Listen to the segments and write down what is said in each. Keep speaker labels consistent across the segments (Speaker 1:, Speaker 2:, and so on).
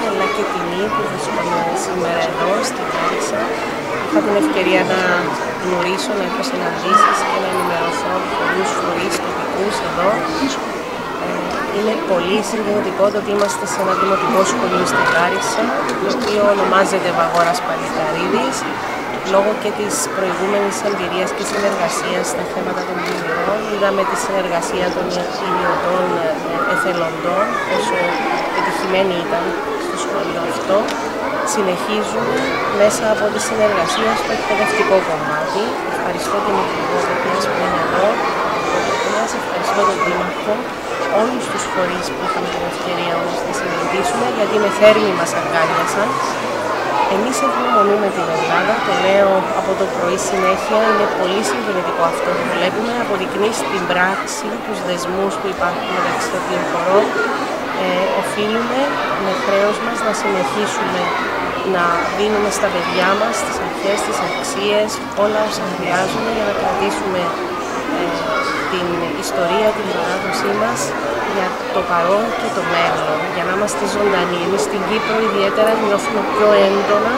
Speaker 1: αλλά και τιμή που βρίσκομαι σήμερα εδώ στην Λάρισα. Είχα την ευκαιρία να γνωρίσω, να έχω συναντήσεις και να ενημερωθώ από πολλούς φορείς τοπικούς εδώ. Είναι πολύ συγκινητικό το ότι είμαστε σε ένα δημοτικό σχολείο στην Λάρισα, το οποίο ονομάζεται Βαγόρας Παλικαρίδης, λόγω και της προηγούμενης εμπειρίας και συνεργασίας στα θέματα των πλημμυρών. Είδαμε τη συνεργασία των ιδιωτών εθελοντών, όσο επιτυχημένη ήταν στο σχολείο αυτό. Συνεχίζουμε μέσα από τη συνεργασία στο εκπαιδευτικό κομμάτι. Ευχαριστώ την Υπουργό που είναι εδώ, ευχαριστώ τον Δήμαρχο, όλους τους φορείς που είχαμε την ευκαιρία όμως να συναντήσουμε, γιατί με θέρμη μας αγκάλιασαν. Εμείς ευγνωμονούμε την Ελλάδα, το λέω από το πρωί συνέχεια, είναι πολύ συγκινητικό αυτό που βλέπουμε, αποδεικνύει στην πράξη τους δεσμούς που υπάρχουν μεταξύ των δύο χωρών. Οφείλουμε με χρέος μας να συνεχίσουμε να δίνουμε στα παιδιά μας τις αρχές, τις αξίες, όλα όσα χρειάζονται για να κρατήσουμε την ιστορία, την παράδοσή μας για το παρόν και το μέλλον, για να είμαστε ζωντανοί. Εμείς στην Κύπρο ιδιαίτερα νιώθουμε πιο έντονα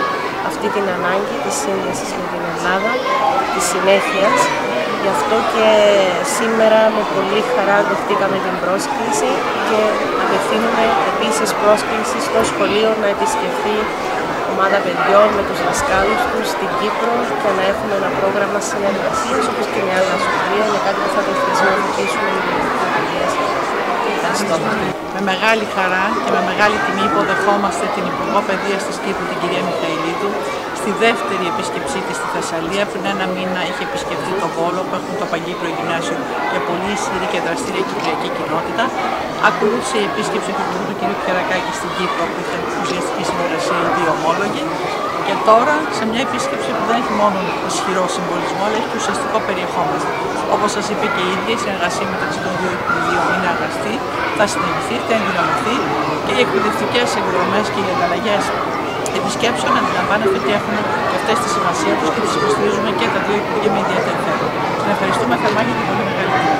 Speaker 1: αυτή την ανάγκη της σύνδεσης με την Ελλάδα, της συνέχειας. Γι' αυτό και σήμερα με πολύ χαρά δεχτήκαμε την πρόσκληση και απευθύνουμε επίσης πρόσκληση στο σχολείο να επισκεφθεί ομάδα παιδιών με τους δασκάλους τους στην Κύπρο και να έχουμε ένα πρόγραμμα συνεργασίας όπως και με άλλα σχολεία, είναι κάτι που θα το χρησιμοποιήσουμε με την πρωτοβουλία. Ευχαριστώ.
Speaker 2: Με μεγάλη χαρά και με μεγάλη τιμή υποδεχόμαστε την Υπουργό Παιδείας της Κύπρου, την κυρία Μιχαηλίδου, στη δεύτερη επίσκεψή της στη Θεσσαλία. Πριν ένα μήνα είχε επισκεφτεί το Βόλο, που έχουν το Παγκύπριο Γυμνάσιο για πολύ ισχυρή και δραστήρια κυπριακή κοινότητα. Ακολούθησε η επίσκεψη του Υπουργού του κ. Πιερακάκη στην Κύπρο, που είχε ουσιαστική συνεργασία οι δύο ομόλογοι. Και τώρα σε μια επίσκεψη που δεν έχει μόνο ισχυρό συμβολισμό, αλλά έχει και ουσιαστικό περιεχόμενο. Όπως σας είπε και η ίδια, η συνεργασία μεταξύ των δύο Υπουργείων είναι αγαστή, θα συνεχιστεί, θα ενδυναμωθεί και οι εκπαιδευτικές εκδρομές και οι ανταλλαγές επισκέψεων αντιλαμβάνεται ότι έχουν και αυτές τη σημασία τους και τις υποστηρίζουμε και τα δύο Υπουργεία με ιδιαίτερη θέση. Την ευχαριστούμε θερμά για την πολύ μεγάλη τιμή.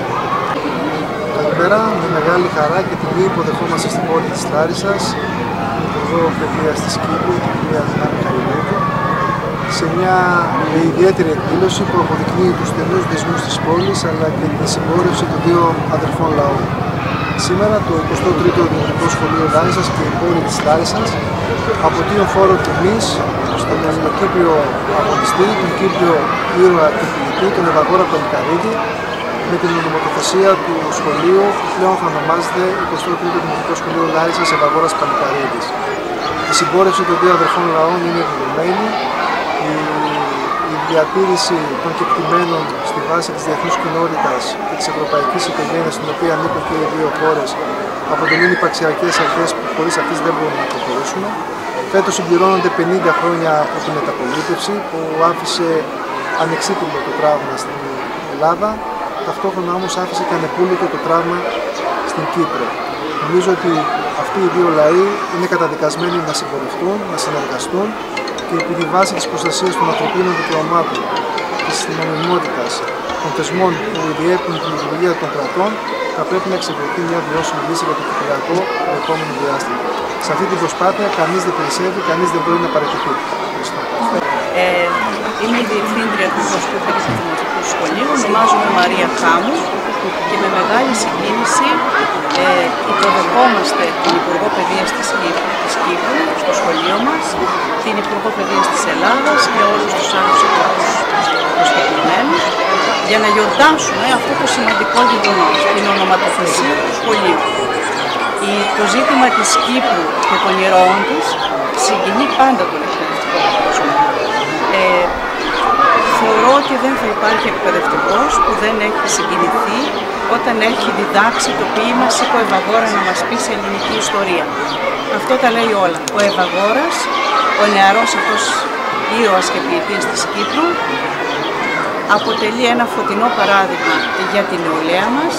Speaker 3: Καλημέρα, με μεγάλη χαρά και τιμή υποδεχόμαστε στην πόλη της Λάρισσας την Υπουργό Παιδείας της Κύπρου, την κυρία Μιχαηλίδου, σε μια ιδιαίτερη εκδήλωση που αποδεικνύει τους στενούς δεσμούς της πόλης αλλά και τη συμπόρευση των δύο αδερφών λαών. Σήμερα το 23ο Δημοτικό Σχολείο Λάρισσας και η πόλη της Λάρισσας αποτείουν φόρο τιμής στον Ελληνοκύπριο αγωνιστή, τον Κύπριο ήρωα και ποιητή, τον Βαγόρα Παλικαρίδη, με την ονομοτοθεσία του σχολείου που πλέον θα ονομάζεται 23ο Δημοτικό Σχολείο Λάρισσας Βαγόρας Παλικαρίδης. Η συμπόρευση των δύο αδερφών λαών είναι δεδομένη. Η διατήρηση των κεκτημένων στη βάση της διεθνούς κοινότητας και της ευρωπαϊκής οικογένειας, στην οποία ανήκουν και οι δύο χώρες, αποτελούν υπαρξιακές αρχές που χωρίς αυτές δεν μπορούμε να προχωρήσουμε. Φέτος συμπληρώνονται 50 χρόνια από τη μεταπολίτευση που άφησε ανεξίτηλο το τραύμα στην Ελλάδα, ταυτόχρονα όμως άφησε και ανεπούλητο το τραύμα στην Κύπρο. Νομίζω ότι αυτοί οι δύο λαοί είναι καταδικασμένοι να συμπορευτούν, να συνεργαστούν και επί τη βάση της προστασίας των ανθρωπίνων δικαιωμάτων, της νομιμότητας, των θεσμών που διέπουν την λειτουργία των κρατών, θα πρέπει να εξευρεθεί μια βιώσιμη λύση για το Κυπριακό το επόμενο διάστημα. Σε αυτή την προσπάθεια κανείς δεν περισσεύει, κανείς δεν μπορεί να παραιτηθεί.
Speaker 2: Είμαι η Διευθύντρια του Γνωστού Δημοτικού Σχολείου, ονομάζομαι Μαρία Χάμου και με μεγάλη συγκίνηση υποδεχόμαστε την Υπουργό Παιδείας της Κύπρου στο σχολείο μας, την Υπουργό Παιδείας της Ελλάδας και όλους τους άλλους προσκεκλημένους για να γιορτάσουμε αυτό το σημαντικό γεγονός, την ονοματοθεσία του σχολείου. Το ζήτημα της Κύπρου και των ηρώων της συγκινεί πάντα τον εκπαιδευτικό κόσμο. Θεωρώ ότι δεν θα υπάρχει εκπαιδευτικός που δεν έχει συγκινηθεί όταν έχει διδάξει το ποίημα «Σήκω Ευαγόρα να μας πει σε ελληνική ιστορία». Αυτό τα λέει όλα. Ο Ευαγόρας, ο νεαρός αυτός ήρωας και ποιητής της Κύπρου, αποτελεί ένα φωτεινό παράδειγμα για την νεολαία μας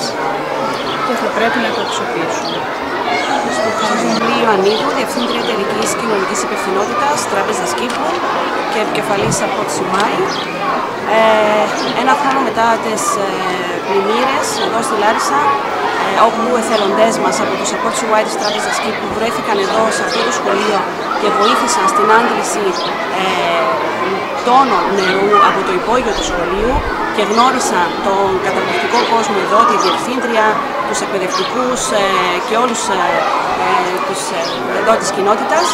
Speaker 2: και θα πρέπει να το αξιοποιήσουμε.
Speaker 1: Είμαι Ιωαννίδου, Διευθύντρια Εταιρικής Κοινωνικής Υπευθυνότητας, Τράπεζας Κύπρου και επικεφαλής από τη ΣΥΜΑΗ. Ένα χρόνο μετά τις πλημμύρες εδώ στη Λάρισα, όπου εθελοντές μας από το Support Supply της Τράπεζας Κύπρου βρέθηκαν εδώ σε αυτό το σχολείο και βοήθησαν στην άντληση τόνων νερού από το υπόγειο του σχολείου και γνώρισαν τον καταπληκτικό κόσμο εδώ, τη διευθύντρια, τους εκπαιδευτικούς και όλους εδώ της κοινότητας.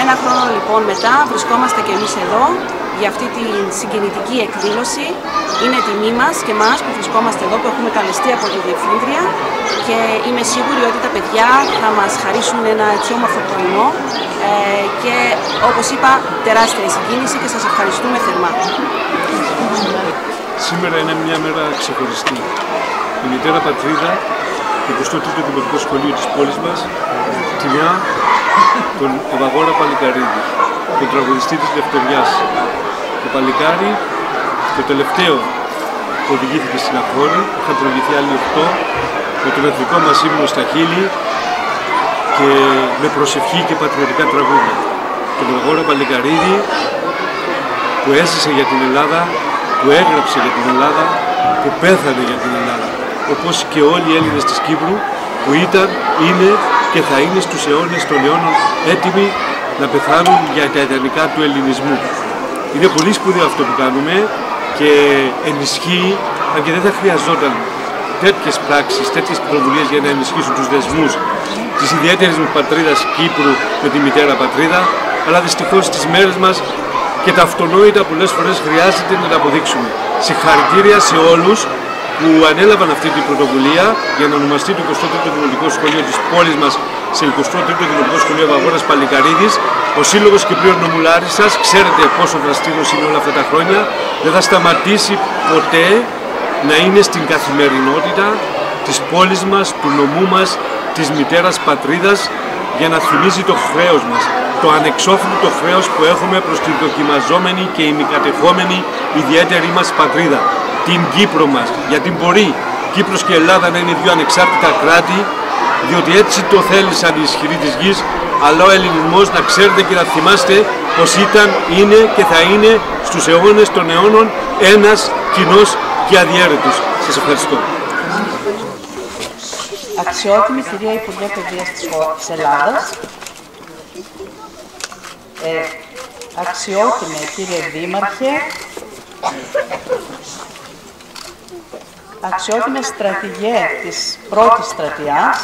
Speaker 1: Ένα χρόνο λοιπόν μετά βρισκόμαστε και εμείς εδώ για αυτή τη συγκινητική εκδήλωση. Είναι τιμή μας και μας που βρισκόμαστε εδώ, που έχουμε καλεστεί από τη διευθύντρια και είμαι σίγουρη ότι τα παιδιά θα μας χαρίσουν ένα έτσι όμορφο πρωινό και όπως είπα τεράστια συγκίνηση και σας ευχαριστούμε θερμά.
Speaker 4: Σήμερα είναι μια μέρα ξεχωριστή. Η μητέρα πατρίδα, το 23ο Δημοτικό Σχολείο της πόλης μας, τιμά τον Ευαγόρα Παλικαρίδη, τον τραγουδιστή της Λευτεριάς. Το παλικάρι, το τελευταίο που οδηγήθηκε στην Αχώρη, είχαν προηγηθεί άλλοι 8, με τον εθνικό μας ύμνο στα χείλη και με προσευχή και πατριωτικά τραγούδια. Τον Ευαγόρα Παλικαρίδη που έζησε για την Ελλάδα, που έγραψε για την Ελλάδα, που πέθανε για την Ελλάδα. Όπως και όλοι οι Έλληνες της Κύπρου που ήταν, είναι και θα είναι στους αιώνες των αιώνων έτοιμοι να πεθάνουν για τα ιδανικά του ελληνισμού. Είναι πολύ σπουδαίο αυτό που κάνουμε και ενισχύει, αν και δεν θα χρειαζόταν τέτοιες πράξεις, τέτοιες πρωτοβουλίες για να ενισχύσουν τους δεσμούς της ιδιαίτερης μου πατρίδας Κύπρου με τη μητέρα πατρίδα, αλλά δυστυχώς στις μέρες μας και τα αυτονόητα πολλές φορές χρειάζεται να τα αποδείξουμε. Συγχαρητήρια σε όλους που ανέλαβαν αυτή την πρωτοβουλία για να ονομαστεί το 23ο Δημοτικό Σχολείο της πόλης μας σε 23ο Δημοτικό Σχολείο Ευαγόρας Παλικαρίδης. Ο Σύλλογος Κυπρίων Νομού Λάρισσας, ξέρετε πόσο δραστήριος είναι όλα αυτά τα χρόνια, δεν θα σταματήσει ποτέ να είναι στην καθημερινότητα της πόλης μας, του νομού μας, της μητέρας πατρίδας, για να θυμίζει το χρέος μας, το ανεξόφλητο χρέος που έχουμε προς την δοκιμαζόμενη και ημικατεχόμενη ιδιαίτερη μας πατρίδα, την Κύπρο μας, γιατί μπορεί Κύπρος και Ελλάδα να είναι δύο ανεξάρτητα κράτη, διότι έτσι το θέλησαν οι ισχυροί της γης, αλλά ο ελληνισμός, να ξέρετε και να θυμάστε, πως ήταν, είναι και θα είναι στους αιώνες των αιώνων ένας κοινός και αδιέρετος. Σας ευχαριστώ.
Speaker 2: Αξιότιμη κυρία Υπουργέ Παιδείας της Ελλάδας, αξιότιμε κύριε Δήμαρχε, αξιότιμε στρατηγέ της πρώτης στρατιάς,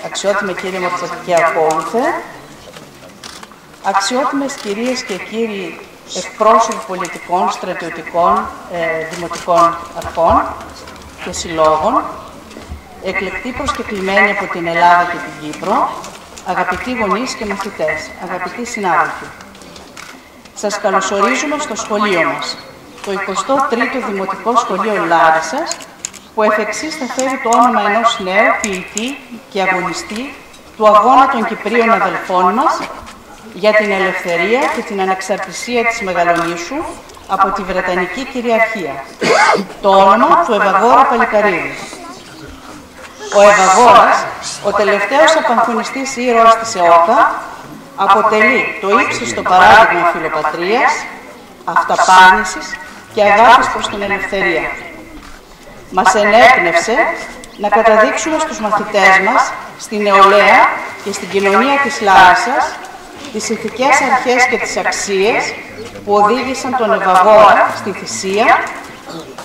Speaker 2: αξιότιμε κύριε Μορφωτική Ακόλουθε, αξιότιμες κυρίες και κύριοι εκπρόσωποι πολιτικών, στρατιωτικών, δημοτικών αρχών και συλλόγων, εκλεκτοί προσκεκλημένοι από την Ελλάδα και την Κύπρο, αγαπητοί γονείς και μαθητές, αγαπητοί συνάδελφοι. Σας καλωσορίζουμε στο σχολείο μας, το 23ο Δημοτικό Σχολείο Λάρισσας, που εφ' εξής θα φέρει το όνομα ενός νέου ποιητή και αγωνιστή του αγώνα των Κυπρίων αδελφών μας για την ελευθερία και την ανεξαρτησία της Μεγαλονήσου από τη Βρετανική κυριαρχία, το όνομα του Ευαγόρα Παλικαρίδη. Ο Ευαγόρας, ο τελευταίος απαγχωνιστής ήρωας της ΕΟΚΑ, αποτελεί το ύψιστο παράδειγμα φιλοπατρίας, αυταπάρνησης και αγάπης προς την ελευθερία. Μας ενέπνευσε να καταδείξουμε στους μαθητές μας, στην νεολαία και στην κοινωνία της Λάρισσας, τις ηθικές αρχές και τις αξίες που οδήγησαν τον Ευαγόρα στη θυσία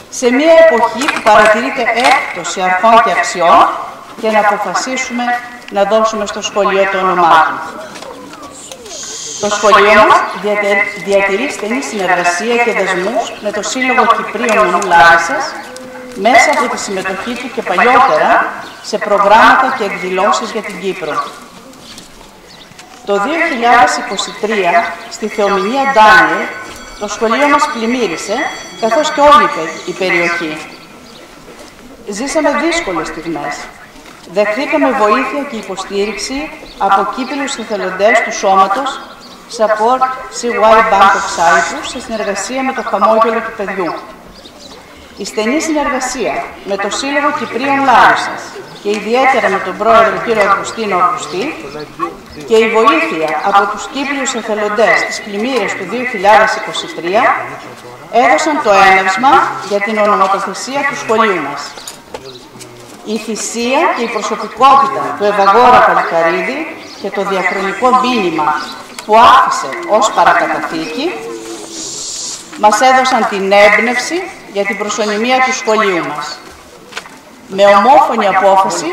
Speaker 2: σε μια εποχή που παρατηρείται έκπτωση αρχών και αξιών και να αποφασίσουμε να δώσουμε στο σχολείο το όνομά του. Το σχολείο μας διατηρεί στενή συνεργασία και δεσμούς με το Σύλλογο Κυπρίων Νομού Λάρισσας μέσα από τη συμμετοχή του και παλιότερα σε προγράμματα και εκδηλώσεις για την Κύπρο. Το 2023, στη Θεομηνία Ντάνιελ, το σχολείο μας πλημμύρισε, καθώς και όλη η περιοχή. Ζήσαμε δύσκολες στιγμές. Δεχθήκαμε βοήθεια και υποστήριξη από Κύπριους εθελοντές του σώματος Support CY Bank of Cyprus σε συνεργασία με το Χαμόγελο του Παιδιού. Η στενή συνεργασία με το Σύλλογο Κυπρίων Λάρισσας και ιδιαίτερα με τον πρόεδρο κ. Αυγουστίνο Αυγουστή και η βοήθεια από τους Κύπριους εθελοντές στις πλημμύρες του 2023 έδωσαν το έναυσμα για την ονοματοθεσία του σχολείου μας. Η θυσία και η προσωπικότητα του Ευαγόρα Παλικαρίδη και το διαχρονικό μήνυμα που άφησε ως παρακαταθήκη μας έδωσαν την έμπνευση για την προσωνυμία του σχολείου μας. Με ομόφωνη απόφαση,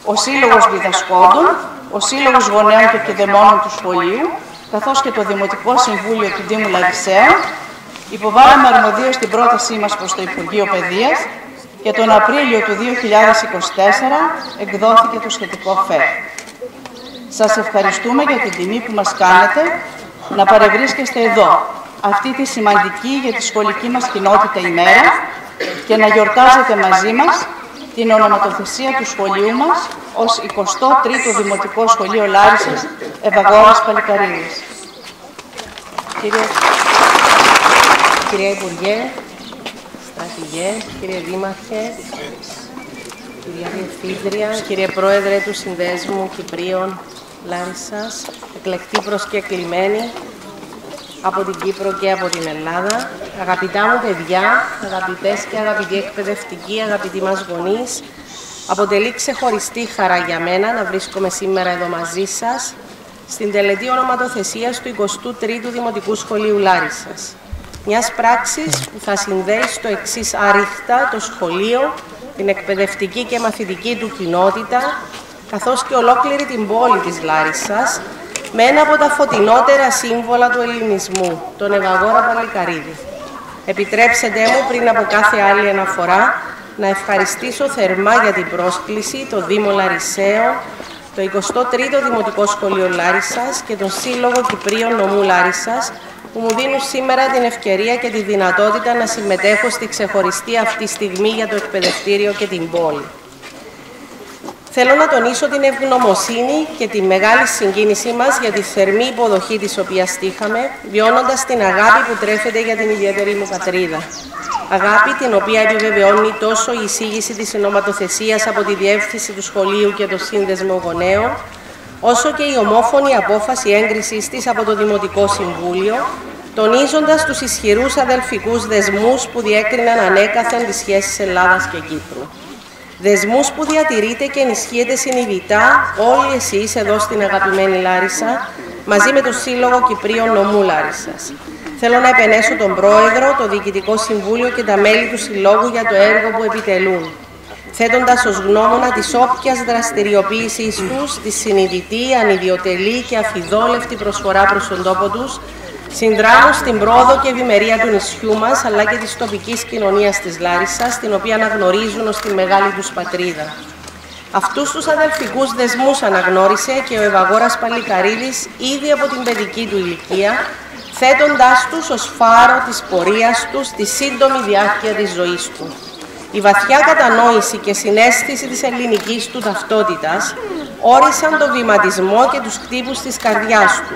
Speaker 2: ο Σύλλογος Διδασκόντων, ο Σύλλογος Γονέων και Κηδεμόνων του σχολείου, καθώς και το Δημοτικό Συμβούλιο του Δήμου Λαρισαίων, υποβάλαμε αρμοδίως την πρότασή μας προς το Υπουργείο Παιδείας και τον Απρίλιο του 2024 εκδόθηκε το σχετικό ΦΕΚ. Σας ευχαριστούμε για την τιμή που μας κάνετε να παρευρίσκεστε εδώ, αυτή τη σημαντική για τη σχολική μας κοινότητα ημέρα και να γιορτάζετε μαζί μας την ονοματοθεσία του σχολείου μας ως 23ο Δημοτικό Σχολείο Λάρισσας Ευαγόρας Παλικαρίδης.
Speaker 1: Κυρία Υπουργέ, Στρατηγέ, κύριε Δήμαρχε, κυρία Διευθύντρια, κύριε Πρόεδρε του Συνδέσμου Κυπρίων Λάρισσας, εκλεκτοί προσκεκλημένοι από την Κύπρο και από την Ελλάδα, αγαπητά μου παιδιά, αγαπητές και αγαπητοί εκπαιδευτικοί, αγαπητοί μας γονείς, αποτελεί ξεχωριστή χαρά για μένα να βρίσκομαι σήμερα εδώ μαζί σας στην τελετή ονοματοθεσίας του 23ου Δημοτικού Σχολείου Λάρισσας. Μιας πράξης που θα συνδέει στο εξής άριχτα το σχολείο, την εκπαιδευτική και μαθητική του κοινότητα, καθώς και ολόκληρη την πόλη της Λάρισσας, με ένα από τα φωτεινότερα σύμβολα του ελληνισμού, τον Ευαγόρα Παλικαρίδη. Επιτρέψτε μου πριν από κάθε άλλη αναφορά να ευχαριστήσω θερμά για την πρόσκληση το Δήμο Λαρισαίων, το 23ο Δημοτικό Σχολείο Λάρισσας και τον Σύλλογο Κυπρίων Νομού Λάρισσας, που μου δίνουν σήμερα την ευκαιρία και τη δυνατότητα να συμμετέχω στη ξεχωριστή αυτή στιγμή για το εκπαιδευτήριο και την πόλη. Θέλω να τονίσω την ευγνωμοσύνη και τη μεγάλη συγκίνησή μας για τη θερμή υποδοχή της οποίας τύχαμε, βιώνοντας την αγάπη που τρέφεται για την ιδιαίτερη μου πατρίδα. Αγάπη την οποία επιβεβαιώνει τόσο η εισήγηση της ονοματοθεσίας από τη διεύθυνση του σχολείου και το Σύνδεσμο Γονέων, όσο και η ομόφωνη απόφαση έγκρισης της από το Δημοτικό Συμβούλιο, τονίζοντας τους ισχυρούς αδελφικούς δεσμούς που διέκριναν ανέκαθεν τις σχέσεις Ελλάδας και Κύπρου. Δεσμούς που διατηρείτε και ενισχύετε συνειδητά όλοι εσείς εδώ στην αγαπημένη Λάρισσα, μαζί με το Σύλλογο Κυπρίων Νομού Λάρισσας. Θέλω να επενέσω τον Πρόεδρο, το Διοικητικό Συμβούλιο και τα μέλη του Συλλόγου για το έργο που επιτελούν, θέτοντας ως γνώμονα της όποιας δραστηριοποίησης τους τη συνειδητή, ανιδιοτελή και αφιδόλευτη προσφορά προς τον τόπο τους, συνδράμουν στην πρόοδο και ευημερία του νησιού μας, αλλά και της τοπικής κοινωνίας της Λάρισσας, την οποία αναγνωρίζουν ως τη μεγάλη τους πατρίδα. Αυτούς τους αδελφικούς δεσμούς αναγνώρισε και ο Ευαγόρας Παλικαρίδης ήδη από την παιδική του ηλικία, θέτοντάς τους ως φάρο της πορείας του στη σύντομη διάρκεια της ζωής του. Η βαθιά κατανόηση και συναίσθηση της ελληνικής του ταυτότητας όρισαν το βηματισμό και τους χτύπους της καρδιάς του,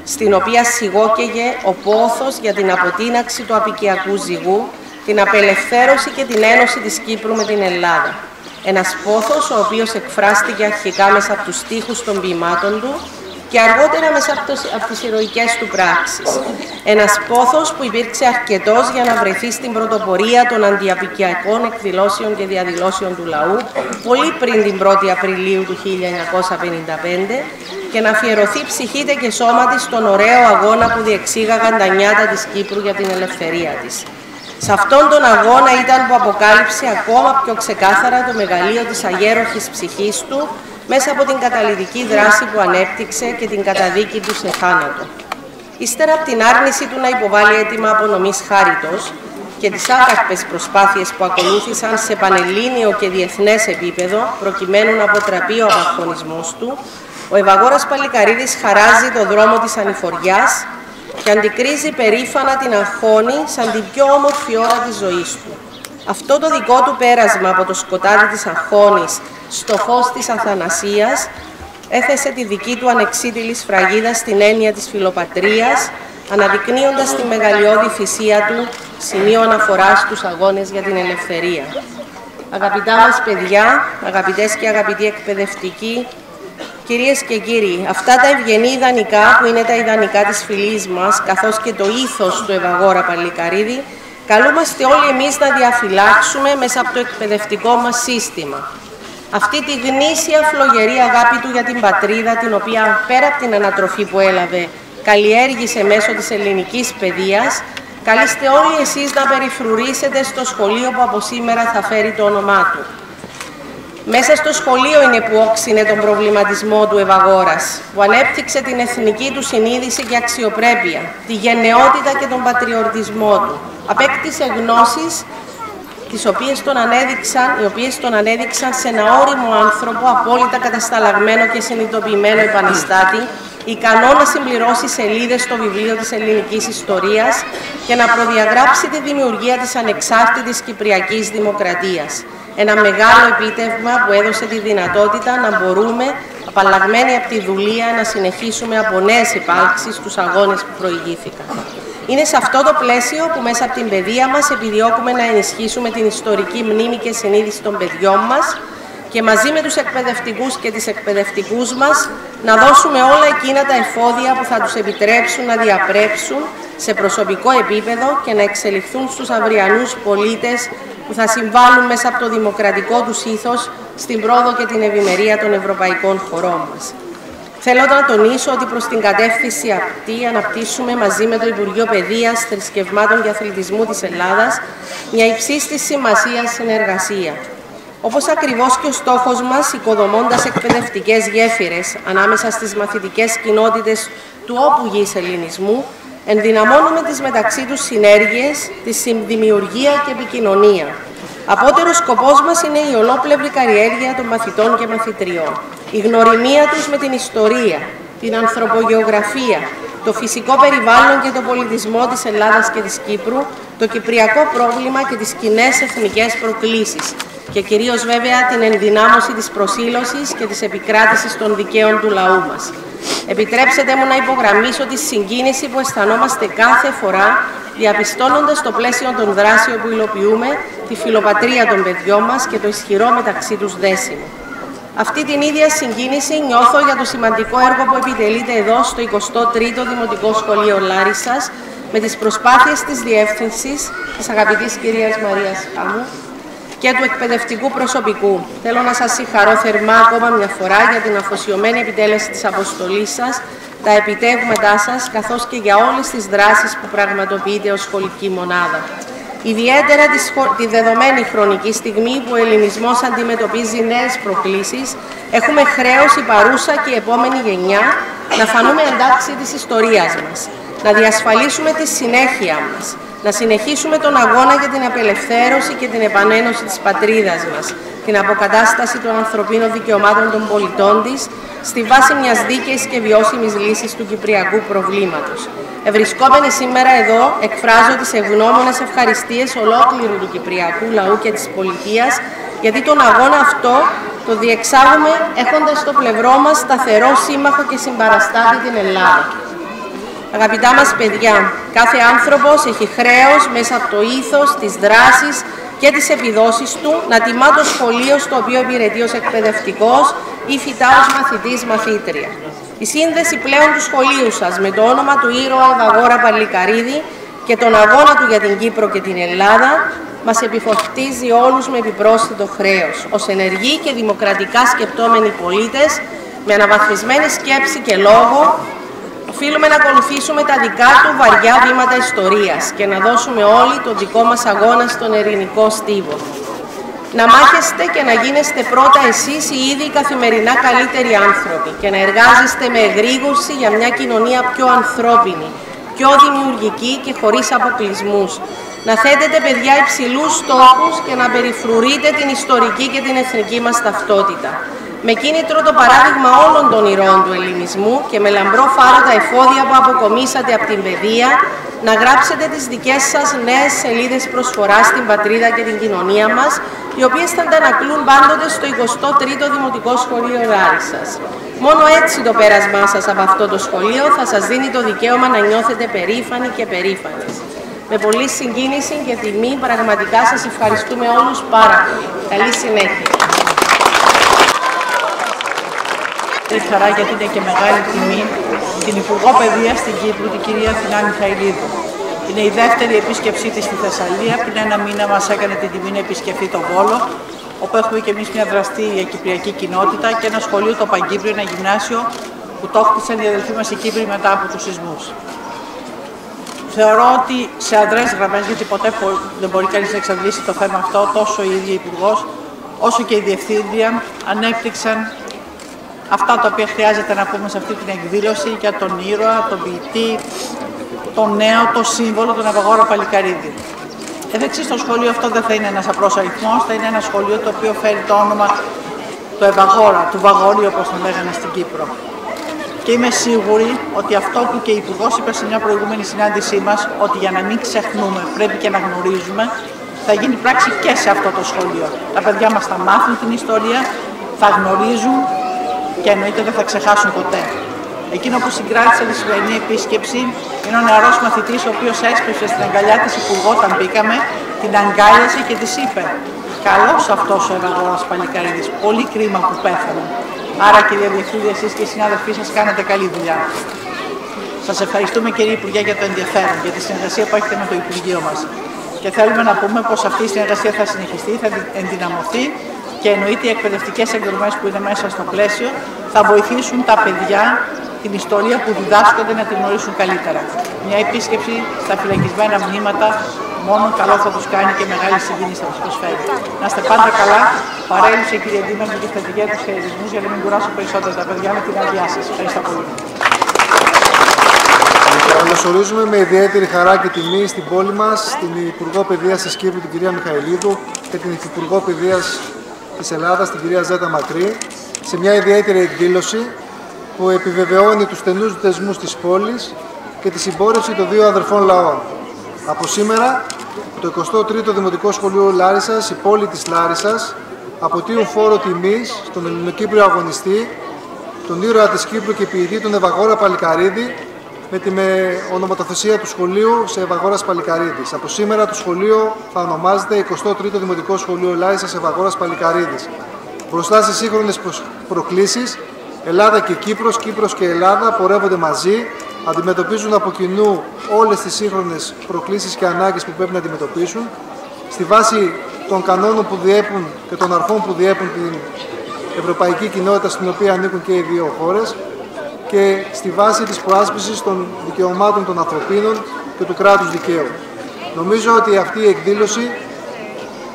Speaker 1: στην οποία σιγόκαιγε ο πόθος για την αποτείναξη του απικιακού ζυγού, την απελευθέρωση και την ένωση της Κύπρου με την Ελλάδα. Ένας πόθος ο οποίος εκφράστηκε αρχικά μέσα από τους στίχους των ποιημάτων του και αργότερα μέσα από τις ηρωικές του πράξεις. Ένας πόθος που υπήρξε αρκετός για να βρεθεί στην πρωτοπορία των αντιαπικιακών εκδηλώσεων και διαδηλώσεων του λαού πολύ πριν την 1η Απριλίου του 1955 και να αφιερωθεί ψυχή και σώμα της στον ωραίο αγώνα που διεξήγαγαν τα νιάτα της Κύπρου για την ελευθερία της. Σε αυτόν τον αγώνα ήταν που αποκάλυψε ακόμα πιο ξεκάθαρα το μεγαλείο της αγέροχης ψυχής του μέσα από την καταλυτική δράση που ανέπτυξε και την καταδίκη του σε θάνατο. Ύστερα από την άρνηση του να υποβάλει αίτημα απονομής χάριτος και τις άκαρπες προσπάθειες που ακολούθησαν σε πανελλήνιο και διεθνές επίπεδο προκειμένου να αποτραπεί ο απαγχωνισμός του, ο Ευαγόρας Παλικαρίδης χαράζει το δρόμο της ανηφοριάς και αντικρίζει περήφανα την Αγχώνη σαν την πιο όμορφη ώρα της ζωής του. Αυτό το δικό του πέρασμα από το σκοτάδι της Αγχώνης στο φως της Αθανασίας έθεσε τη δική του ανεξίτηλη σφραγίδα στην έννοια της φιλοπατρίας, αναδεικνύοντας τη μεγαλειώδη θυσία του, σημείο αναφοράς στους αγώνες για την ελευθερία. Αγαπητά μας παιδιά, αγαπητές και αγαπητοί εκπαιδευτικοί, κυρίες και κύριοι, αυτά τα ευγενή ιδανικά που είναι τα ιδανικά της φυλής μας, καθώς και το ήθος του Ευαγόρα Παλικαρίδη, καλούμαστε όλοι εμείς να διαφυλάξουμε μέσα από το εκπαιδευτικό μας σύστημα. Αυτή τη γνήσια φλογερή αγάπη του για την πατρίδα, την οποία πέρα από την ανατροφή που έλαβε, καλλιέργησε μέσω της ελληνικής παιδείας, καλείστε όλοι εσείς να περιφρουρήσετε στο σχολείο που από σήμερα θα φέρει το όνομά του. Μέσα στο σχολείο είναι που όξινε τον προβληματισμό του Ευαγόρας, που ανέπτυξε την εθνική του συνείδηση και αξιοπρέπεια, τη γενναιότητα και τον πατριωτισμό του. Απέκτησε γνώσεις οι οποίες τον ανέδειξαν σε ένα όριμο άνθρωπο, απόλυτα κατασταλαγμένο και συνειδητοποιημένο επαναστάτη, ικανό να συμπληρώσει σελίδες στο βιβλίο της ελληνικής ιστορίας και να προδιαγράψει τη δημιουργία της ανεξάρτητης Κυπριακής Δημοκρατίας. Ένα μεγάλο επίτευγμα που έδωσε τη δυνατότητα να μπορούμε, απαλλαγμένοι από τη δουλεία, να συνεχίσουμε από νέες επάλξεις στους αγώνες που προηγήθηκαν. Είναι σε αυτό το πλαίσιο που μέσα από την παιδεία μας επιδιώκουμε να ενισχύσουμε την ιστορική μνήμη και συνείδηση των παιδιών μας και μαζί με τους εκπαιδευτικούς και τις εκπαιδευτικούς μας να δώσουμε όλα εκείνα τα εφόδια που θα τους επιτρέψουν να διαπρέψουν σε προσωπικό επίπεδο και να εξελιχθούν στους αυριανούς πολίτες που θα συμβάλλουν μέσα από το δημοκρατικό τους ήθος στην πρόοδο και την ευημερία των ευρωπαϊκών χωρών μας. Θέλω να τονίσω ότι προς την κατεύθυνση αυτή αναπτύσσουμε μαζί με το Υπουργείο Παιδείας, Θρησκευμάτων και Αθλητισμού της Ελλάδας μια υψίστης σημασίας συνεργασία. Όπως ακριβώς και ο στόχος μας, οικοδομώντας εκπαιδευτικές γέφυρες ανάμεσα στις μαθητικές κοινότητες του όπου γης ελληνισμού, ενδυναμώνουμε τις μεταξύ τους συνέργειες, τη συνδημιουργία και επικοινωνία. Απότερος σκοπός μας είναι η ολόπλευρη καλλιέργεια των μαθητών και μαθητριών. Η γνωριμία τους με την ιστορία, την ανθρωπογεωγραφία, το φυσικό περιβάλλον και τον πολιτισμό της Ελλάδας και της Κύπρου, το κυπριακό πρόβλημα και τις κοινές εθνικές προκλήσεις και κυρίως βέβαια την ενδυνάμωση της προσήλωσης και της επικράτησης των δικαίων του λαού μας. Επιτρέψτε μου να υπογραμμίσω τη συγκίνηση που αισθανόμαστε κάθε φορά διαπιστώνοντας στο πλαίσιο των δράσεων που υλοποιούμε τη φιλοπατρία των παιδιών μας και το ισχυρό μεταξύ τους δέσιμο. Αυτή την ίδια συγκίνηση νιώθω για το σημαντικό έργο που επιτελείται εδώ στο 23ο Δημοτικό Σχολείο Λάρισσας με τις προσπάθειες της διεύθυνσης της αγαπητής κυρίας Μαρίας Χάμου και του εκπαιδευτικού προσωπικού. Θέλω να σας συγχαρώ θερμά ακόμα μια φορά για την αφοσιωμένη επιτέλεση της αποστολής σας, τα επιτεύγματά σας, καθώς και για όλες τις δράσεις που πραγματοποιείται ως σχολική μονάδα. Ιδιαίτερα τη δεδομένη χρονική στιγμή που ο ελληνισμός αντιμετωπίζει νέες προκλήσεις, έχουμε χρέος η παρούσα και η επόμενη γενιά να φανούμε εντάξει της ιστορίας μας, να διασφαλίσουμε τη συνέχεια μας, να συνεχίσουμε τον αγώνα για την απελευθέρωση και την επανένωση της πατρίδας μας, την αποκατάσταση των ανθρωπίνων δικαιωμάτων των πολιτών της, στη βάση μιας δίκαιης και βιώσιμης λύσης του κυπριακού προβλήματος. Ευρισκόμενοι σήμερα εδώ, εκφράζω τις ευγνώμονες ευχαριστίες ολόκληρου του κυπριακού λαού και της πολιτείας Γιατί τον αγώνα αυτό το διεξάγουμε έχοντας στο πλευρό μας σταθερό σύμμαχο και συμπαραστάτη την Ελλάδα. Αγαπητά μας παιδιά, κάθε άνθρωπος έχει χρέος μέσα από το ήθος, τις δράσεις και τις επιδόσεις του να τιμά το σχολείο στο οποίο υπηρετεί ως εκπαιδευτικός ή φοιτά ως μαθητής-μαθήτρια. Η σύνδεση πλέον του σχολείου σας με το όνομα του ήρωα Ευαγόρα Παλικαρίδη και τον αγώνα του για την Κύπρο και την Ελλάδα μας επιφορτίζει όλους με επιπρόσθετο χρέος. Ως ενεργοί και δημοκρατικά σκεπτόμενοι πολίτες, με αναβαθμισμένη σκέψη και λόγο, οφείλουμε να ακολουθήσουμε τα δικά του βαριά βήματα ιστορίας και να δώσουμε όλοι τον δικό μας αγώνα στον ειρηνικό στίβο. Να μάχεστε και να γίνεστε πρώτα εσείς οι ίδιοι καθημερινά καλύτεροι άνθρωποι και να εργάζεστε με εγρήγορση για μια κοινωνία πιο ανθρώπινη, πιο δημιουργική και χωρίς αποκλεισμούς. Να θέτετε, παιδιά, υψηλούς στόχους και να περιφρουρείτε την ιστορική και την εθνική μας ταυτότητα. Με κίνητρο το παράδειγμα όλων των ηρώων του ελληνισμού και με λαμπρό φάρο τα εφόδια που αποκομίσατε από την παιδεία, να γράψετε τις δικές σας νέες σελίδες προσφοράς στην πατρίδα και την κοινωνία μας, οι οποίες θα αντανακλούν πάντοτε στο 23ο Δημοτικό Σχολείο Λάρισσας. Μόνο έτσι το πέρασμά σας από αυτό το σχολείο θα σας δίνει το δικαίωμα να νιώθετε περήφανοι και περήφανες. Με πολλή συγκίνηση και τιμή, πραγματικά σας ευχαριστούμε όλους πάρα πολύ. Καλή συνέχεια.
Speaker 2: Χαρά, γιατί είναι και μεγάλη τιμή, την Υπουργό Παιδείας στην Κύπρο, την κυρία Αθηνά Μιχαηλίδου. Είναι η δεύτερη επίσκεψή της στη Θεσσαλία. Πριν ένα μήνα μας έκανε την τιμή να επισκεφθεί τον Βόλο, όπου έχουμε και εμείς μια δραστήρια κυπριακή κοινότητα και ένα σχολείο, το Παγκύπριο, ένα γυμνάσιο που το χτίσαν οι αδελφοί μας οι Κύπροι μετά από τους σεισμούς. Θεωρώ ότι σε αδρές γραμμές, γιατί ποτέ δεν μπορεί κανείς να εξαντλήσει το θέμα αυτό, τόσο η ίδια Υπουργός όσο και η Διευθύντρια ανέπτυξαν αυτά τα οποία χρειάζεται να πούμε σε αυτή την εκδήλωση για τον ήρωα, τον ποιητή, τον νέο, το σύμβολο, τον Ευαγόρα Παλικαρίδη. Εδεξής το σχολείο αυτό δεν θα είναι ένας απλός αριθμός, θα είναι ένα σχολείο το οποίο φέρει το όνομα του Ευαγόρα, του Βαγόρη όπως τον λέγανε στην Κύπρο. Και είμαι σίγουρη ότι αυτό που και η Υπουργός είπε σε μια προηγούμενη συνάντησή μας, ότι για να μην ξεχνούμε πρέπει και να γνωρίζουμε, θα γίνει πράξη και σε αυτό το σχολείο. Τα παιδιά μας θα μάθουν την ιστορία, θα γνωρίζουν και εννοείται δεν θα ξεχάσουν ποτέ. Εκείνο που συγκράτησε τη σημερινή επίσκεψη είναι ο νεαρός μαθητής, ο οποίος έσπευσε στην αγκαλιά της Υπουργό όταν μπήκαμε, την αγκάλιασε και της είπε «Καλός αυτός ο Ευαγόρας Παλικαρίδης, πολύ κρίμα που πέθανε». Άρα, κυρία Διευθύντρια, εσείς και οι συνάδελφοί σας κάνετε καλή δουλειά. Σας ευχαριστούμε, κύριε Υπουργέ, για το ενδιαφέρον, για τη συνεργασία που έχετε με το Υπουργείο μας. Και θέλουμε να πούμε πως αυτή η συνεργασία θα συνεχιστεί, θα ενδυναμωθεί και εννοείται οι εκπαιδευτικές εκδρομές που είναι μέσα στο πλαίσιο θα βοηθήσουν τα παιδιά την ιστορία που διδάσκονται να την γνωρίσουν καλύτερα. Μια επίσκεψη στα φυλακισμένα μνήματα μόνο καλό θα τους κάνει και μεγάλη συγκίνηση θα τους προσφέρει. Να είστε πάντα καλά. Παρέλειψε η κυρία Δήμαρχη και στα δικαία τους χαιρετισμούς για να μην κουράσω περισσότερο τα παιδιά με την άδειά σας. Ευχαριστώ πολύ.
Speaker 3: Καλωσορίζουμε με ιδιαίτερη χαρά και τιμή στην πόλη μας την Υπουργό Παιδείας της Κύπρου, την κυρία Μιχαηλίδου, και την Υφυπουργό Παιδείας της Ελλάδας, την κυρία Ζέτα Μακρύ, σε μια ιδιαίτερη εκδήλωση που επιβεβαιώνει τους στενούς δεσμούς της πόλης και τη συμπόρευση των δύο αδερφών λαών. Από σήμερα, το 23ο Δημοτικό Σχολείο Λάρισσας, η πόλη της Λάρισσας, αποτείουν φόρο τιμής στον Ελληνοκύπριο αγωνιστή, τον ήρωα της Κύπρου και ποιητή τον Ευαγόρα Παλικαρίδη, με τη ονοματοθεσία του σχολείου σε Ευαγόρας Παλικαρίδης. Από σήμερα το σχολείο θα ονομάζεται 23ο Δημοτικό Σχολείο Λάρισσας Ευαγόρας Παλικαρίδης. Μπροστά στις σύγχρονες προκλήσεις, Ελλάδα και Κύπρος, Κύπρος και Ελλάδα πορεύονται μαζί, αντιμετωπίζουν από κοινού όλες τις σύγχρονες προκλήσεις και ανάγκες που πρέπει να αντιμετωπίσουν, στη βάση των κανόνων που διέπουν και των αρχών που διέπουν την ευρωπαϊκή κοινότητα στην οποία ανήκουν και οι δύο χώρες, και στη βάση της προάσπισης των δικαιωμάτων των ανθρωπίνων και του κράτους δικαίου. Νομίζω ότι αυτή η εκδήλωση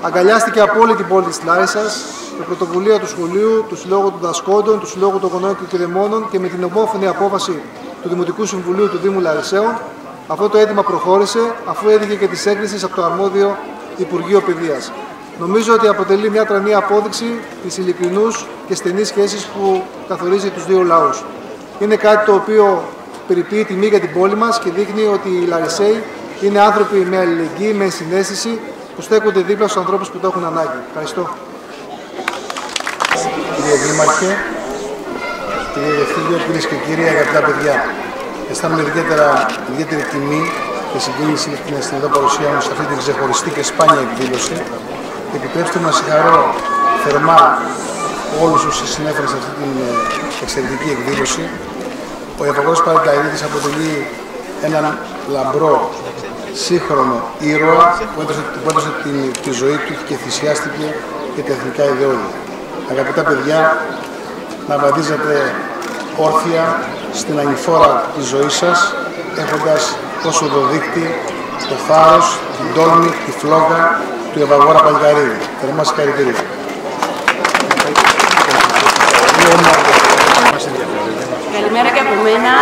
Speaker 3: αγκαλιάστηκε από όλη την πόλη της Λάρισσας, με πρωτοβουλία του σχολείου, του Συλλόγου των Δασκόντων, του Συλλόγου των Γονέων και Κηδεμόνων και με την ομόφωνη απόφαση του Δημοτικού Συμβουλίου του Δήμου Λαρισαίων. Αυτό το αίτημα προχώρησε αφού έδειξε και τις έγκρισεις από το αρμόδιο Υπουργείο Παιδείας. Νομίζω ότι αποτελεί μια τρανή απόδειξη της ειλικρινούς και στενής σχέσης που καθορίζει τους δύο λαούς. Είναι κάτι το οποίο περιποιεί τιμή για την πόλη μας και δείχνει ότι οι Λαρισαίοι είναι άνθρωποι με αλληλεγγύη, με συναίσθηση, που στέκονται δίπλα στους ανθρώπους που το έχουν ανάγκη. Ευχαριστώ. κύριε Δήμαρχε, κύριε Διευθύντρια, κυρίες και κύριοι, αγαπητά παιδιά. Αισθάνομαι ιδιαίτερη τιμή και συγκίνηση την εδώ παρουσία μου σε αυτή την ξεχωριστή και σπάνια εκδήλωση. Επιτρέψτε μου να συγχαρώ θερμά όλους όσοι συνέφεραν σε αυτή την εξαιρετική εκδήλωση. Ο Ευαγγόρας Παλικαρίδης αποτελεί έναν λαμπρό, σύγχρονο ήρωα που έδωσε τη ζωή του και θυσιάστηκε για τα εθνικά ιδεώδη. Αγαπητά παιδιά, να βαδίζετε όρθια στην ανηφόρα της ζωής σας, έχοντας ως οδοδείκτη το θάρρος, την τόλμη, τη φλόγα του Ευαγγόρα Παλικαρίδη. Θερμά συγχαρητήρια.
Speaker 5: Καλημέρα και από μένα.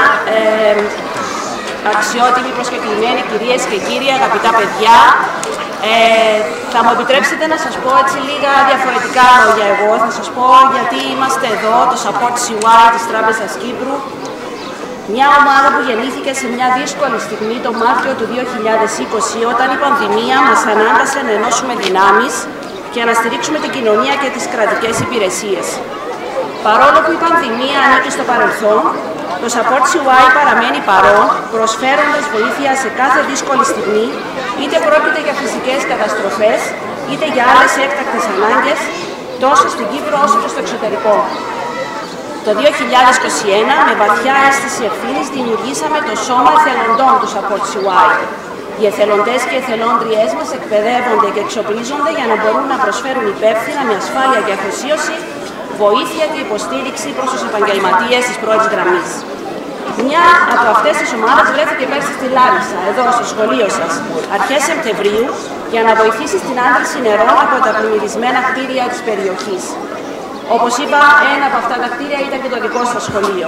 Speaker 5: Αξιότιμοι προσκεκλημένοι κυρίες και κύριοι, αγαπητά παιδιά. Θα μου επιτρέψετε να σας πω έτσι λίγα διαφορετικά λόγια εγώ. Θα σας πω γιατί είμαστε εδώ, το Support CY της Τράπεζας Κύπρου. Μια ομάδα που γεννήθηκε σε μια δύσκολη στιγμή το Μάρτιο του 2020, όταν η πανδημία μας ανάγκασε να ενώσουμε δυνάμεις και να στηρίξουμε την κοινωνία και τις κρατικές υπηρεσίες. Παρόλο που η πανδημία ανήκει στο παρελθόν, το Support CY παραμένει παρόν, προσφέροντας βοήθεια σε κάθε δύσκολη στιγμή, είτε πρόκειται για φυσικές καταστροφές, είτε για άλλες έκτακτες ανάγκες, τόσο στην Κύπρο όσο και στο εξωτερικό. Το 2021, με βαθιά αίσθηση ευθύνης, δημιουργήσαμε το Σώμα Εθελοντών του Support CY. Οι εθελοντές και εθελόντριές μας εκπαιδεύονται και εξοπλίζονται για να μπορούν να προσφέρουν υπεύθυνα, με ασφάλεια και αφοσίωση, βοήθεια και υποστήριξη προς τους επαγγελματίες της πρώτης γραμμής. Μια από αυτές τις ομάδες βρέθηκε πέρσι στη Λάρισα, εδώ στο σχολείο σας, αρχές Σεπτεμβρίου, για να βοηθήσει στην άντληση νερών από τα πλημμυρισμένα κτίρια της περιοχής. Όπως είπα, ένα από αυτά τα κτίρια ήταν και το δικό σας σχολείο.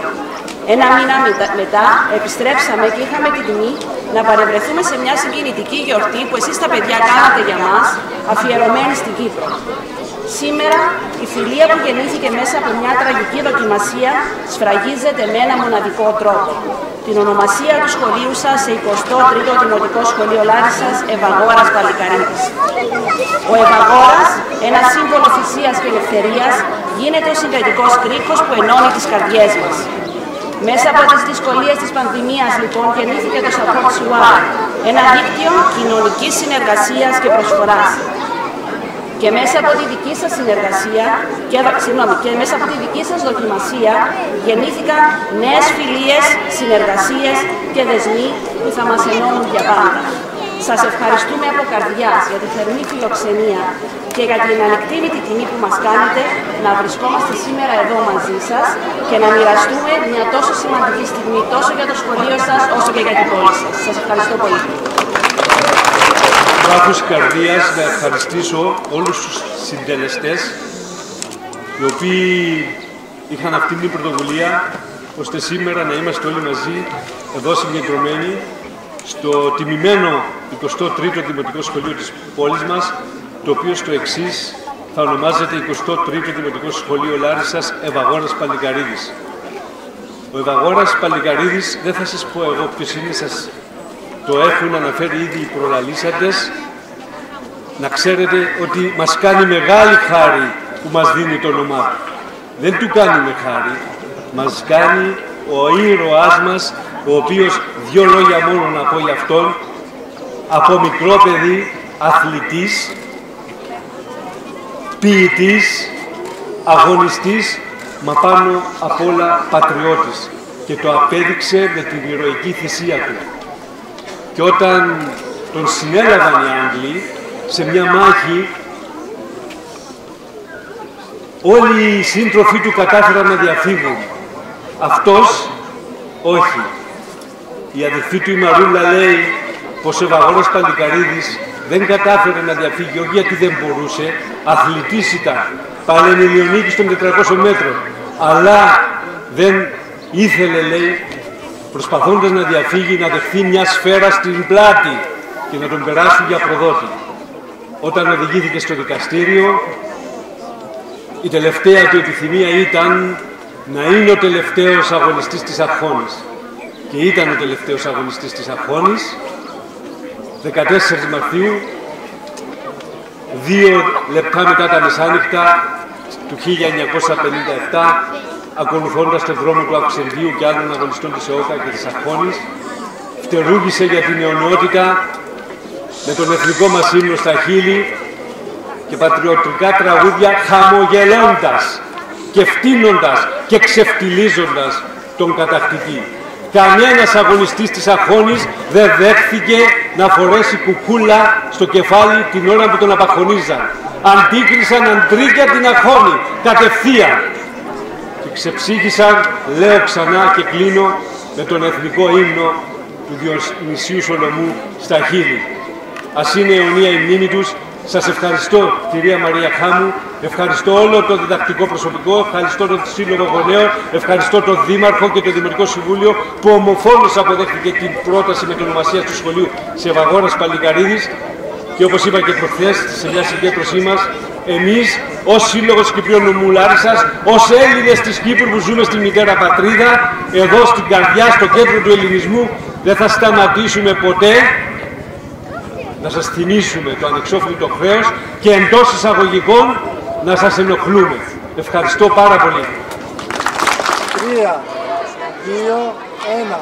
Speaker 5: Ένα μήνα μετά επιστρέψαμε και είχαμε την τιμή να παρευρεθούμε σε μια συγκινητική γιορτή που εσείς τα παιδιά κάνατε για μας, αφιερωμένη στην Κύπρο. Σήμερα η φιλία που γεννήθηκε μέσα από μια τραγική δοκιμασία σφραγίζεται με ένα μοναδικό τρόπο. Την ονομασία του σχολείου σας σε 23ο Δημοτικό Σχολείο Λάρισσας, Ευαγγόρας Παλικαρίδης. Ο Ευαγγόρας, ένα σύμβολο θυσίας και ελευθερίας, γίνεται ο συγκρατικός κρίκος που ενώνει τις καρδιές μας. Μέσα από τις δυσκολίες της πανδημίας, λοιπόν, γεννήθηκε το Support CY, ένα δίκτυο κοινωνικής συνεργασίας και προσφοράς. Και μέσα από τη δική σας συνεργασία, και μέσα από τη δική σας δοκιμασία, γεννήθηκαν νέες φιλίες, συνεργασίες και δεσμοί που θα μας ενώνουν για πάντα. Σας ευχαριστούμε από καρδιάς για τη θερμή φιλοξενία και για την ανεκτήμητη τιμή που μας κάνετε να βρισκόμαστε σήμερα εδώ μαζί σας και να μοιραστούμε μια τόσο σημαντική στιγμή τόσο για το σχολείο σας όσο και για την πόλη σας. Σας ευχαριστώ πολύ.
Speaker 4: Βάθος καρδίας να ευχαριστήσω όλους τους συντελεστές οι οποίοι είχαν αυτήν την πρωτοβουλία ώστε σήμερα να είμαστε όλοι μαζί εδώ συγκεντρωμένοι στο τιμημένο 23ο Δημοτικό Σχολείο της πόλης μας, το οποίο στο εξής θα ονομάζεται 23ο Δημοτικό Σχολείο Λάρισσας Ευαγγόρας Παλικαρίδης. Ο Ευαγγόρας Παλικαρίδης, δεν θα σας πω εγώ ποιος είναι, σας το έχουν αναφέρει ήδη οι προλαλήσαντες. Να ξέρετε ότι μας κάνει μεγάλη χάρη που μας δίνει το όνομά του. Δεν του κάνουμε χάρη, μας κάνει ο ήρωάς μας, ο οποίος, δύο λόγια μόνο να πω για αυτόν, από μικρό παιδί αθλητής, ποιητής, αγωνιστής, μα πάνω απ' όλα πατριώτης, και το απέδειξε με την ηρωική θυσία του. Και όταν τον συνέλαβαν οι Άγγλοι σε μια μάχη, όλοι οι σύντροφοι του κατάφεραν να διαφύγουν. Αυτός όχι. Η αδελφή του η Μαρούλα λέει πως ο Ευαγγόρας Παλικαρίδης δεν κατάφερε να διαφύγει, όχι γιατί δεν μπορούσε, αθλητής ήταν, Πανελληνιονίκης των 400 μέτρων, αλλά δεν ήθελε, λέει, προσπαθώντας να διαφύγει, να δεχθεί μια σφαίρα στην πλάτη και να τον περάσουν για προδότη. Όταν οδηγήθηκε στο δικαστήριο, η τελευταία του επιθυμία ήταν να είναι ο τελευταίος αγωνιστής της Αρχόνης. Και ήταν ο τελευταίος αγωνιστής της Αρχόνης, 14 Μαρτίου, 2 λεπτά μετά τα μεσάνυχτα, του 1957, ακολουθώντας τον δρόμο του Αυσεργείου και άλλων αγωνιστών της ΕΟΚΑ και της Αχώνης, φτερούγησε για την αιωνιότητα με τον εθνικό μας ύμνο στα χείλη και πατριωτικά τραγούδια, χαμογελώντας και φτύνοντας και ξεφτιλίζοντας τον κατακτητή. Κανένας αγωνιστής της Αχώνης δεν δέχθηκε να φορέσει κουκούλα στο κεφάλι την ώρα που τον απαχωνίζαν. Αντίκρισαν αντρίκια την Αχώνη κατευθείαν και ξεψύχησαν, λέω ξανά και κλείνω, με τον εθνικό ύμνο του Διονυσίου Σολομού στα χείλη. Ας είναι αιωνία η μνήμη τους. Σας ευχαριστώ, κυρία Μαρία Χάμου, ευχαριστώ όλο το διδακτικό προσωπικό, ευχαριστώ τον Σύλλογο Γονέων, ευχαριστώ τον Δήμαρχο και το Δημοτικό Συμβούλιο που ομοφόνος αποδέχτηκε την πρόταση μετονομασίας του σχολείου σε Ευαγόρας Παλικαρίδης και όπως είπα και προχθές σε μια συγκέντρωσή μας, εμείς ως Σύλλογος Κυπρίων Νομού Λάρισσας, ως Έλληνες της Κύπρου που ζούμε στη μητέρα πατρίδα, εδώ στην καρδιά, στο κέντρο του ελληνισμού, δεν θα σταματήσουμε ποτέ να σας θυμίσουμε το ανεξόφλητο χρέος και εντός εισαγωγικών να σας ενοχλούμε. Ευχαριστώ πάρα πολύ.
Speaker 3: 3, 2, 1.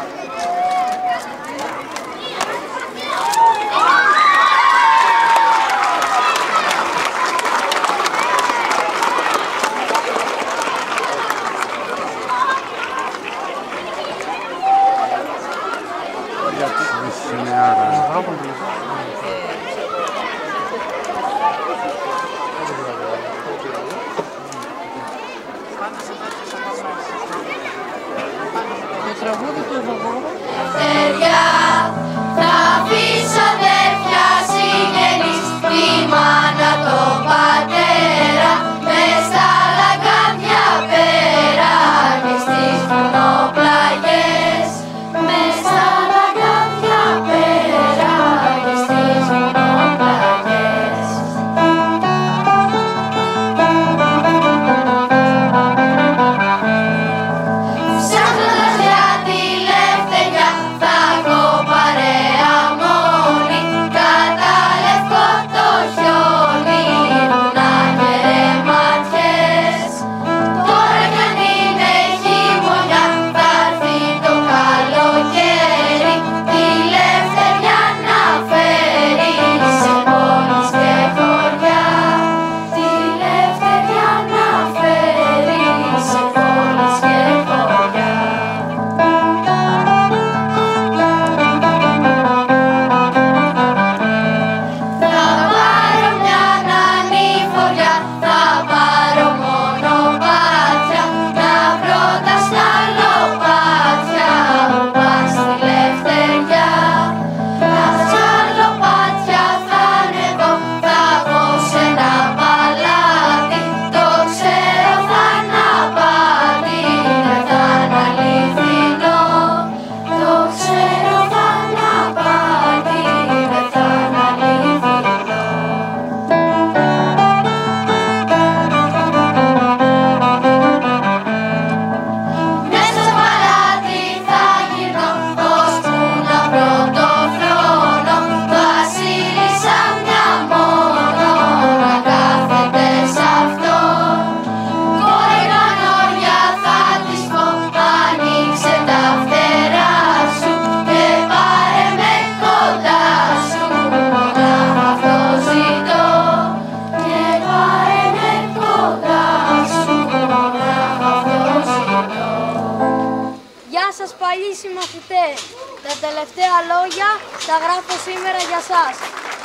Speaker 6: Τα τελευταία λόγια τα γράφω σήμερα για σας.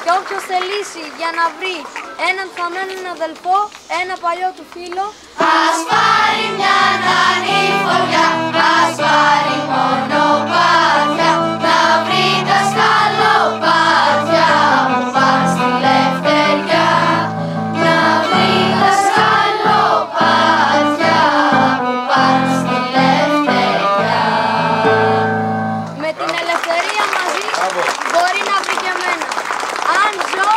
Speaker 6: Και όποιος θελήσει για να βρει έναν χαμένον αδελφό, ένα παλιό του φίλο, ας πάρει μια ανήφορια, ας πάρει μονοπάτια, να βρει τα σκαλοπάτια που πάνε στη Λευτεριά, να βρει τα σκαλοπάτια που πάνε στη Λευτεριά. Με την ελευθερία μαζί μπορεί να βρει και εμένα. Αν ζω,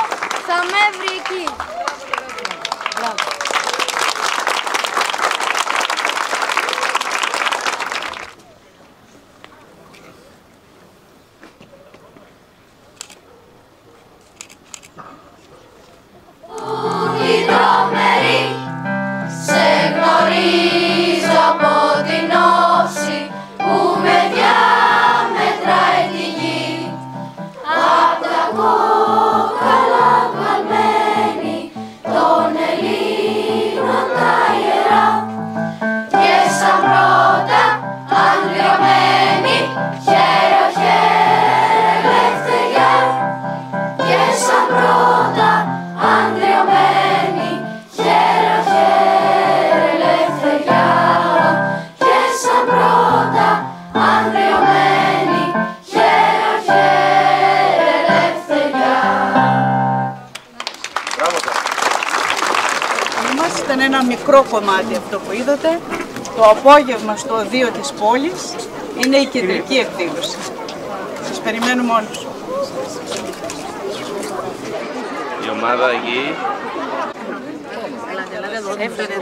Speaker 6: θα με βρει εκεί. Μπράβο. Ουδή τρομερή σε
Speaker 2: μας. Ήταν ένα μικρό κομμάτι αυτό που είδατε. Το απόγευμα στο οδείο της πόλης είναι η κεντρική εκδήλωση. Σας περιμένουμε όλους.
Speaker 7: Η ομάδα εκεί.
Speaker 1: Έφερε